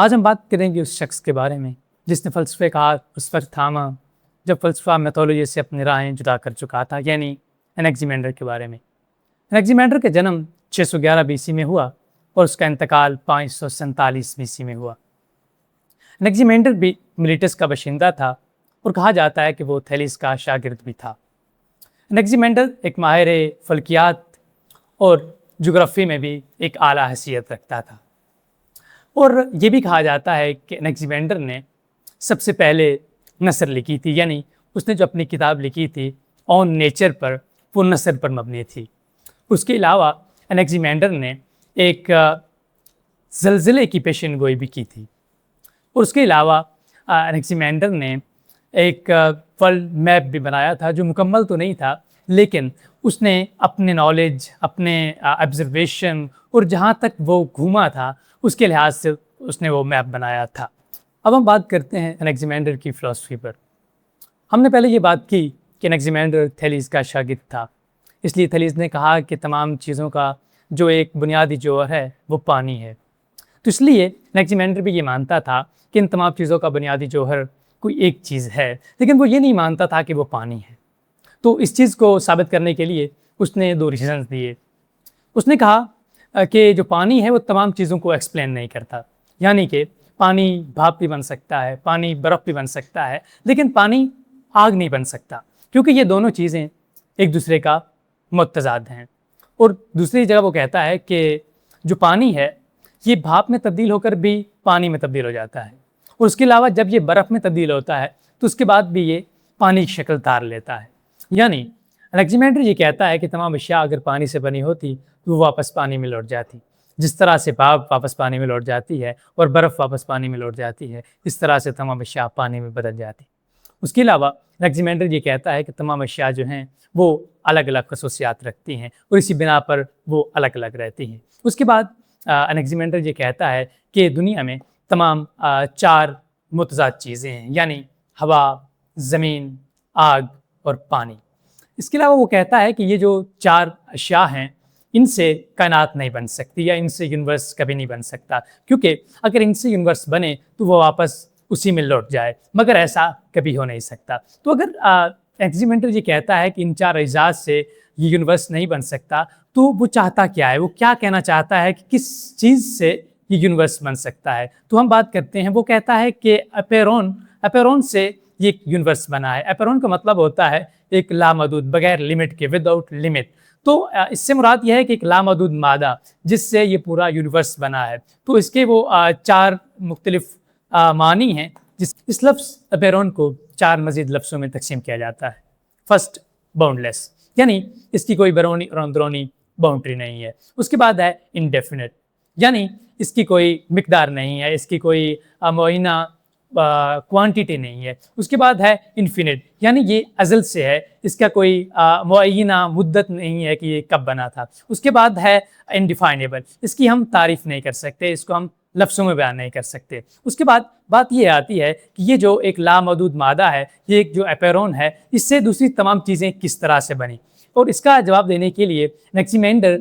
آج ہم بات کریں گے اس شخص کے بارے میں جس نے فلسفے کا اس وقت تھاما جب فلسفہ میتھولوجی سے اپنی راہیں جدا کر چکا تھا، یعنی انیگزیمینڈر کے بارے میں۔ انیگزیمینڈر کا جنم 611 BC میں ہوا اور اس کا انتقال 547 BC میں ہوا۔ انیگزیمینڈر بھی ملیٹس کا باشندہ تھا اور کہا جاتا ہے کہ وہ تھیلیس کا شاگرد بھی تھا۔ انیگزیمینڈر ایک ماہر فلکیات اور جغرافی میں بھی ایک اعلیٰ حیثیت رکھتا تھا، اور یہ بھی کہا جاتا ہے کہ انیگزیمینڈر نے سب سے پہلے نثر لکھی تھی، یعنی اس نے جو اپنی کتاب لکھی تھی آن نیچر پر، وہ نثر پر مبنی تھی۔ اس کے علاوہ انیگزیمینڈر نے ایک زلزلے کی پیشین گوئی بھی کی تھی، اور اس کے علاوہ انیگزیمینڈر نے ایک ورلڈ میپ بھی بنایا تھا جو مکمل تو نہیں تھا، لیکن اس نے اپنے نالج، اپنے آبزرویشن اور جہاں تک وہ گھوما تھا اس کے لحاظ سے اس نے وہ میپ بنایا تھا۔ اب ہم بات کرتے ہیں انیگزیمینڈر کی فلسفی پر۔ ہم نے پہلے یہ بات کی کہ انیگزیمینڈر تھیلیس کا شاگرد تھا، اس لیے تھیلیس نے کہا کہ تمام چیزوں کا جو ایک بنیادی جوہر ہے وہ پانی ہے، تو اس لیے انیگزیمینڈر بھی یہ مانتا تھا کہ ان تمام چیزوں کا بنیادی جوہر کوئی ایک چیز ہے، لیکن وہ یہ نہیں مانتا تھا کہ وہ پانی ہے۔ تو اس چیز کو ثابت کرنے کے لیے اس نے 2 ریزنز دیے۔ اس نے کہا کہ جو پانی ہے وہ تمام چیزوں کو ایکسپلین نہیں کرتا، یعنی کہ پانی بھاپ بھی بن سکتا ہے، پانی برف بھی بن سکتا ہے، لیکن پانی آگ نہیں بن سکتا، کیونکہ یہ دونوں چیزیں ایک دوسرے کا متضاد ہیں۔ اور دوسری جگہ وہ کہتا ہے کہ جو پانی ہے یہ بھاپ میں تبدیل ہو کر بھی پانی میں تبدیل ہو جاتا ہے، اور اس کے علاوہ جب یہ برف میں تبدیل ہوتا ہے تو اس کے بعد بھی یہ پانی کی شکل دار لیتا ہے۔ یعنی انیگزیمینڈر یہ کہتا ہے کہ تمام اشیاء اگر پانی سے بنی ہوتی تو وہ واپس پانی میں لوٹ جاتی، جس طرح سے بھاپ واپس پانی میں لوٹ جاتی ہے اور برف واپس پانی میں لوٹ جاتی ہے، اس طرح سے تمام اشیاء پانی میں بدل جاتی۔ اس کے علاوہ انیگزیمینڈر یہ کہتا ہے کہ تمام اشیاء جو ہیں وہ الگ الگ خصوصیات رکھتی ہیں اور اسی بنا پر وہ الگ الگ رہتی ہیں۔ اس کے بعد انیگزیمینڈر یہ کہتا ہے کہ دنیا میں تمام 4 متضاد چیزیں ہیں، یعنی ہوا، زمین، آگ اور پانی۔ اس کے علاوہ وہ کہتا ہے کہ یہ جو 4 اشیاء ہیں ان سے کائنات نہیں بن سکتی، یا ان سے یونیورس کبھی نہیں بن سکتا، کیونکہ اگر ان سے یونیورس بنے تو وہ واپس اسی میں لوٹ جائے، مگر ایسا کبھی ہو نہیں سکتا۔ تو اگر انیگزیمینڈر یہ کہتا ہے کہ ان 4 اجزاء سے یہ یونیورس نہیں بن سکتا، تو وہ چاہتا کیا ہے، وہ کیا کہنا چاہتا ہے کہ کس چیز سے یہ یونیورس بن سکتا ہے؟ تو ہم بات کرتے ہیں، وہ کہتا ہے کہ اپیرون سے یہ یونیورس بنا ہے۔ اپیرون کا مطلب ہوتا ہے ایک لامحدود، بغیر لمٹ کے، وداؤٹ لمٹ۔ تو اس سے مراد یہ ہے کہ ایک لامحدود مادہ جس سے یہ پورا یونیورس بنا ہے۔ تو اس کے وہ 4 مختلف معنی ہیں، اس لفظ اپیرون کو 4 مزید لفظوں میں تقسیم کیا جاتا ہے۔ فرسٹ، باؤنڈ لیس، یعنی اس کی کوئی بیرونی اور اندرونی باؤنڈری نہیں ہے۔ اس کے بعد ہے انڈیفینٹ، یعنی اس کی کوئی مقدار نہیں ہے، اس کی کوئی معینہ کوانٹیٹی نہیں ہے۔ اس کے بعد ہے انفینٹ، یعنی یہ ازل سے ہے، اس کا کوئی معینہ مدت نہیں ہے کہ یہ کب بنا تھا۔ اس کے بعد ہے انڈیفائنیبل، اس کی ہم تعریف نہیں کر سکتے، اس کو ہم لفظوں میں بیان نہیں کر سکتے۔ اس کے بعد بات یہ آتی ہے کہ یہ جو ایک لامحدود مادہ ہے، یہ ایک جو اپیرون ہے، اس سے دوسری تمام چیزیں کس طرح سے بنی؟ اور اس کا جواب دینے کے لیے انیگزیمینڈر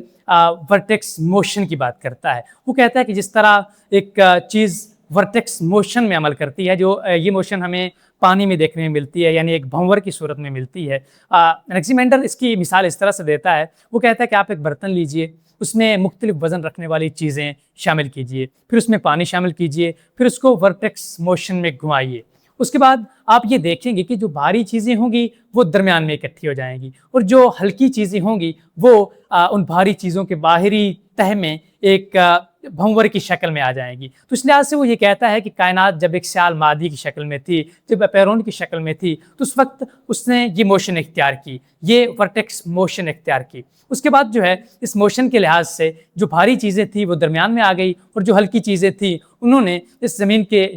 ورٹیکس موشن کی بات کرتا ہے۔ وہ کہتا ہے کہ جس طرح ایک چیز ورٹیکس موشن میں عمل کرتی ہے، جو یہ موشن ہمیں پانی میں دیکھنے میں ملتی ہے، یعنی ایک بھنور کی صورت میں ملتی ہے۔ انیگزیمینڈر اس کی مثال اس طرح سے دیتا ہے، وہ کہتا ہے کہ آپ ایک برتن لیجئے، اس میں مختلف وزن رکھنے والی چیزیں شامل کیجئے، پھر اس میں پانی شامل کیجئے، پھر اس کو ورٹیکس موشن میں گھمائیے۔ اس کے بعد آپ یہ دیکھیں گے کہ جو بھاری چیزیں ہوں گی وہ درمیان میں اکٹھی ہو جائیں گی، اور جو ہلکی چیزیں ہوں گی وہ ان بھاری چیزوں کے باہری تہہ میں ایک بھنور کی شکل میں آ جائیں گی۔ تو اس لحاظ سے وہ یہ کہتا ہے کہ کائنات جب ایک سیال مادی کی شکل میں تھی، جب اپیرون کی شکل میں تھی، تو اس وقت اس نے یہ موشن اختیار کی، یہ ورٹیکس موشن اختیار کی۔ اس کے بعد جو ہے اس موشن کے لحاظ سے جو بھاری چیزیں تھیں وہ درمیان میں آ گئی، اور جو ہلکی چیزیں تھیں انہوں نے اس زمین کے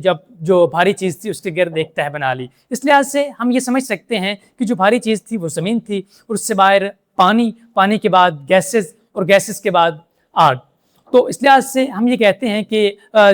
جو بھاری چیز تھی اس کے گرد ایک تہہ بنا لی۔ اس لحاظ سے ہم یہ سمجھ سکتے ہیں کہ جو بھاری چیز تھی وہ زمین تھی، اور اس سے باہر پانی کے بعد گیسز، اور گیسز کے بعد آگ۔ تو اس لحاظ سے ہم یہ کہتے ہیں کہ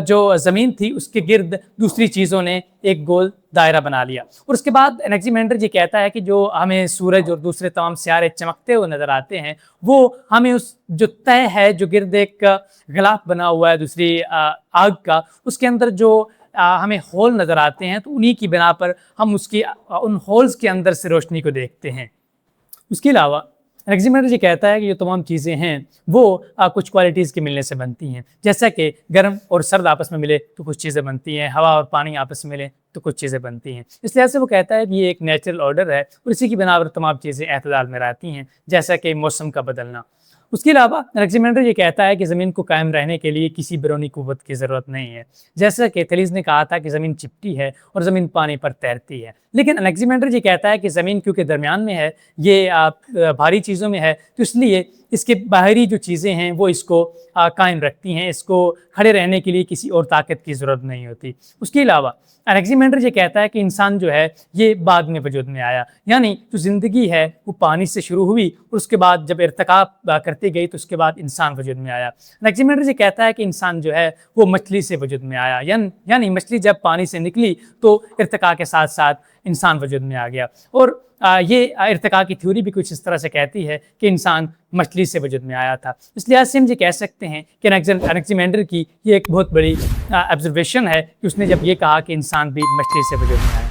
جو زمین تھی اس کے گرد دوسری چیزوں نے ایک گول دائرہ بنا لیا. اور اس کے بعد انیکزیمینڈر یہ کہتا ہے کہ جو ہمیں سورج اور دوسرے تمام سیارے چمکتے ہوئے نظر آتے ہیں وہ ہمیں اس جو طے ہے جو گرد ایک غلاف بنا ہوا ہے دوسری آگ کا، اس کے اندر جو ہمیں ہول نظر آتے ہیں تو انہی کی بنا پر ہم ان ہولز کے اندر سے روشنی کو دیکھتے ہیں. اس کے علاوہ انیکزیمینڈر یہ کہتا ہے کہ جو تمام چیزیں ہیں وہ کچھ کوالٹیز کے ملنے سے بنتی ہیں، جیسا کہ گرم اور سرد آپس میں ملے تو کچھ چیزیں بنتی ہیں، ہوا اور پانی آپس میں ملے تو کچھ چیزیں بنتی ہیں. اس لحاظ سے وہ کہتا ہے کہ یہ ایک نیچرل آرڈر ہے اور اسی کی بنا پر تمام چیزیں اعتدال میں رہتی ہیں، جیسا کہ موسم کا بدلنا. اس کے علاوہ انیکزیمینڈر یہ کہتا ہے کہ زمین کو قائم رہنے کے لیے کسی بیرونی قوت کی ضرورت نہیں ہے، جیسا کہ تھلیز نے کہا تھا کہ زمین چپٹی ہے اور زمین پانی پر تیرتی ہے. لیکن انیکزیمینڈر یہ کہتا ہے کہ زمین کیونکہ درمیان میں ہے، یہ بھاری چیزوں میں ہے، تو اس لیے اس کے باہری جو چیزیں ہیں وہ اس کو قائم رکھتی ہیں، اس کو کھڑے رہنے کے لیے کسی اور طاقت کی ضرورت نہیں ہوتی. اس کے علاوہ انیکزیمینڈر یہ کہتا ہے کہ انسان جو ہے یہ بعد میں وجود میں آیا، یعنی جو زندگی ہے وہ پانی سے شروع ہوئی اور اس کے بعد جب ارتقا کرتی گئی تو اس کے بعد انسان وجود میں آیا. انیکزیمینڈر یہ کہتا ہے کہ انسان جو ہے وہ مچھلی سے وجود میں آیا، یعنی مچھلی جب پانی سے نکلی تو ارتقا کے ساتھ ساتھ انسان وجود میں آ گیا. اور یہ ارتقا کی تھیوری بھی کچھ اس طرح سے کہتی ہے کہ انسان مچھلی سے وجود میں آیا تھا. اس لحاظ سے ہم یہ کہہ سکتے ہیں کہ انیکزیمینڈر کی یہ ایک بہت بڑی آبزرویشن ہے کہ اس نے جب یہ کہا کہ انسان بھی مچھلی سے وجود میں آیا.